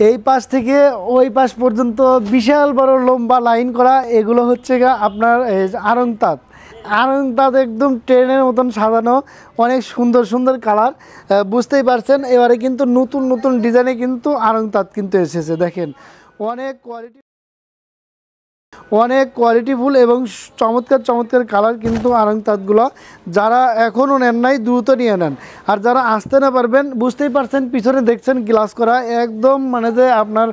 এই পাশ থেকে ওই পাশ পর্যন্ত বিশাল বড় লম্বা লাইন করা, এগুলো হচ্ছে গা আপনার আড়ং তাঁত। আড়ং তাঁত একদম ট্রেনের মতন সাজানো, অনেক সুন্দর সুন্দর কালার, বুঝতেই পারছেন। এবারে কিন্তু নতুন নতুন ডিজাইনে কিন্তু আড়ং তাঁত কিন্তু এসেছে, দেখেন অনেক কোয়ালিটিফুল এবং চমৎকার চমৎকার কালার কিন্তু আড়ং তাঁতগুলো। যারা এখনও নেন নাই দ্রুত নিয়ে নেন। আর যারা আসতে না পারবেন, বুঝতেই পারছেন পিছনে দেখছেন গ্লাস করা, একদম মানে যে আপনার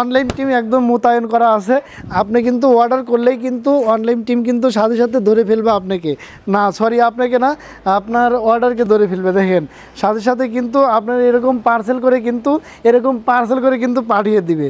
অনলাইন টিম একদম মোতায়েন করা আছে। আপনি কিন্তু অর্ডার করলেই কিন্তু অনলাইন টিম কিন্তু সাথে সাথে ধরে ফেলবে আপনাকে, না সরি আপনাকে না, আপনার অর্ডারকে ধরে ফেলবে। দেখেন সাথে সাথে কিন্তু আপনার এরকম পার্সেল করে কিন্তু পাঠিয়ে দিবে।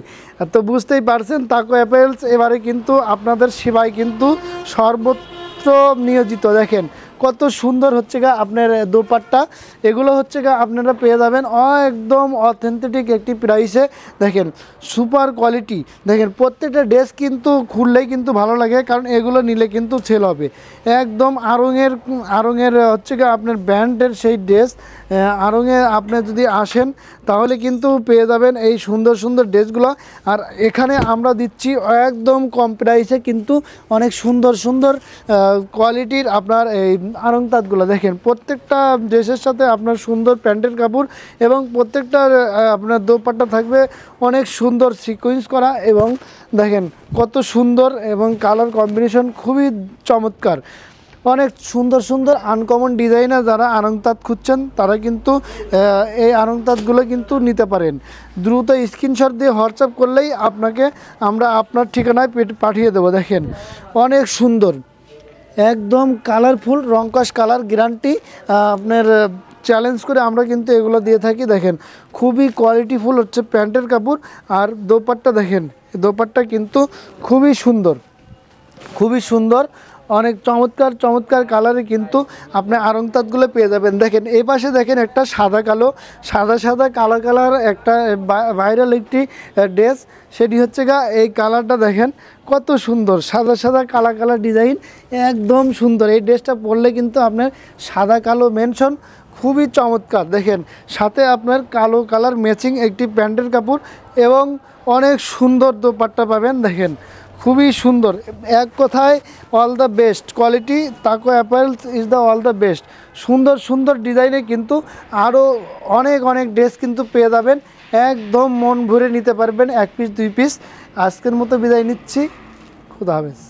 তো বুঝতেই পারছেন তাকো অ্যাপেলস এবারে কিন্তু আপনাদের সেবায় কিন্তু সর্বত্র নিয়োজিত। দেখেন কত সুন্দর হচ্ছে গা আপনার দোপাট্টা, এগুলো হচ্ছে গা আপনারা পেয়ে যাবেন একদম অথেন্টিক একটি প্রাইসে। দেখেন সুপার কোয়ালিটি, দেখেন প্রত্যেকটা ড্রেস কিন্তু খুললেই কিন্তু ভালো লাগে, কারণ এগুলো নিলে কিন্তু সেল হবে। একদম আড়ংয়ের হচ্ছে গা আপনার ব্র্যান্ডের সেই ড্রেস। আড়ংয়ে আপনি যদি আসেন তাহলে কিন্তু পেয়ে যাবেন এই সুন্দর সুন্দর ড্রেসগুলো। আর এখানে আমরা দিচ্ছি একদম কম প্রাইসে কিন্তু অনেক সুন্দর সুন্দর কোয়ালিটির আপনার এই আড়ং তাঁতগুলো। দেখেন প্রত্যেকটা ড্রেসের সাথে আপনার সুন্দর প্যান্টের কাপড় এবং প্রত্যেকটা আপনার দোপাট্টা থাকবে অনেক সুন্দর সিকোয়েন্স করা। এবং দেখেন কত সুন্দর এবং কালার কম্বিনেশন খুবই চমৎকার। অনেক সুন্দর সুন্দর আনকমন ডিজাইনার যারা আড়ং তাঁত খুঁজছেন তারা কিন্তু এই আড়ং তাঁতগুলো কিন্তু নিতে পারেন। দ্রুত স্ক্রিনশট দিয়ে হোয়াটসঅ্যাপ করলেই আমরা আপনার ঠিকানায় পাঠিয়ে দেবো। দেখেন অনেক সুন্দর, একদম কালারফুল, রংকশ কালার গ্যারান্টি আপনার চ্যালেঞ্জ করে আমরা কিন্তু এগুলো দিয়ে থাকি। দেখেন খুবই কোয়ালিটিফুল হচ্ছে প্যান্টের কাপড়। আর দোপাট্টা দেখেন, দোপাট্টা কিন্তু খুবই সুন্দর, অনেক চমৎকার চমৎকার কালারে কিন্তু আপনি আড়ং তাঁতগুলো পেয়ে যাবেন। দেখেন এই পাশে দেখেন একটা সাদা কালো কালার একটা ভাইরাল একটি ড্রেস, সেটি হচ্ছে গা এই কালারটা। দেখেন কত সুন্দর সাদা কালা ডিজাইন, একদম সুন্দর। এই ড্রেসটা পরলে কিন্তু আপনার সাদা কালো মেনশন, খুবই চমৎকার। দেখেন সাথে আপনার কালো কালার ম্যাচিং একটি প্যান্টের কাপড় এবং অনেক সুন্দর দোপাট্টা পাবেন। দেখেন খুবই সুন্দর, এক কথায় অল দ্য বেস্ট কোয়ালিটি। তাকো apparels is the all the best. সুন্দর সুন্দর ডিজাইনে কিন্তু আরও অনেক ড্রেস কিন্তু পেয়ে যাবেন, একদম মন ভরে নিতে পারবেন, 1 পিস 2 পিস। আজকের মতো বিদায় নিচ্ছি, খুদা হাফেজ।